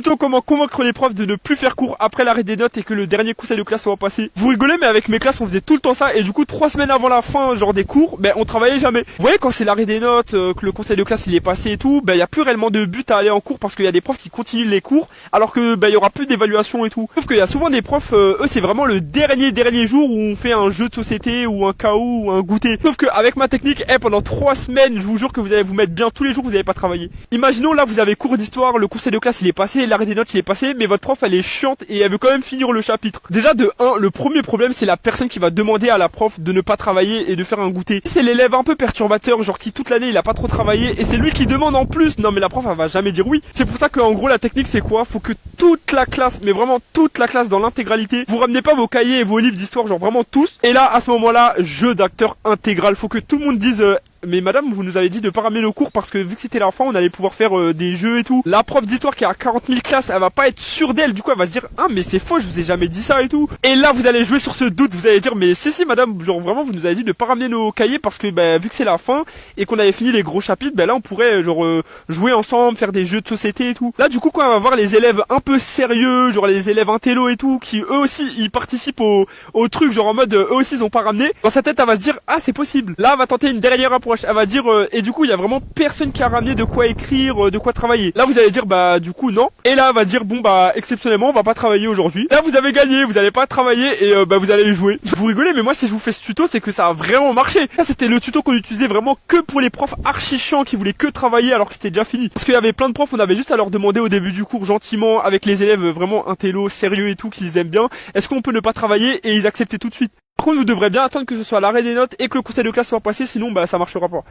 Tuto comment convaincre les profs de ne plus faire cours après l'arrêt des notes et que le dernier conseil de classe soit passé. Vous rigolez, mais avec mes classes on faisait tout le temps ça et du coup 3 semaines avant la fin genre des cours, ben on travaillait jamais. Vous voyez quand c'est l'arrêt des notes, que le conseil de classe il est passé et tout, ben y a plus réellement de but à aller en cours parce qu'il y a des profs qui continuent les cours alors que ben y aura plus d'évaluation et tout. Sauf qu'il y a souvent des profs, eux c'est vraiment le dernier jour où on fait un jeu de société ou un KO ou un goûter. Sauf que avec ma technique, pendant 3 semaines, je vous jure que vous allez vous mettre bien tous les jours, vous n'allez pas travailler. Imaginons là vous avez cours d'histoire, le conseil de classe il est passé, l'arrêt des notes il est passé, mais votre prof elle est chiante et elle veut quand même finir le chapitre. Déjà de 1, le premier problème c'est la personne qui va demander à la prof de ne pas travailler et de faire un goûter. C'est l'élève un peu perturbateur, genre qui toute l'année il a pas trop travaillé et c'est lui qui demande en plus. Non mais la prof elle va jamais dire oui. C'est pour ça qu'en gros la technique c'est quoi? Faut que toute la classe, mais vraiment toute la classe dans l'intégralité, vous ramenez pas vos cahiers et vos livres d'histoire, genre vraiment tous. Et là à ce moment-là, jeu d'acteur intégral. Faut que tout le monde dise mais madame, vous nous avez dit de pas ramener nos cours parce que vu que c'était la fin, on allait pouvoir faire des jeux et tout. La prof d'histoire qui a 40 000 classes, elle va pas être sûre d'elle, du coup elle va se dire ah mais c'est faux, je vous ai jamais dit ça et tout. Et là vous allez jouer sur ce doute, vous allez dire mais si madame, genre vraiment vous nous avez dit de pas ramener nos cahiers parce que bah, vu que c'est la fin et qu'on avait fini les gros chapitres, bah là on pourrait jouer ensemble, faire des jeux de société et tout. Là du coup quand on va voir les élèves un peu sérieux, genre les élèves intello et tout, qui eux aussi ils participent au truc, genre en mode eux aussi ils ont pas ramené, dans sa tête elle va se dire ah c'est possible. Là elle va tenter une dernière approche. Elle va dire et du coup il y a vraiment personne qui a ramené de quoi écrire, de quoi travailler. Là vous allez dire bah du coup non. Et là elle va dire bon bah exceptionnellement on va pas travailler aujourd'hui. Là vous avez gagné, vous allez pas travailler et bah vous allez jouer. Vous rigolez mais moi si je vous fais ce tuto c'est que ça a vraiment marché. Ça c'était le tuto qu'on utilisait vraiment que pour les profs archi chiants qui voulaient que travailler alors que c'était déjà fini. Parce qu'il y avait plein de profs, on avait juste à leur demander au début du cours gentiment avec les élèves vraiment intello, sérieux et tout qu'ils aiment bien, est-ce qu'on peut ne pas travailler et ils acceptaient tout de suite. Par contre vous devrez bien attendre que ce soit l'arrêt des notes et que le conseil de classe soit passé sinon bah ça marchera pas.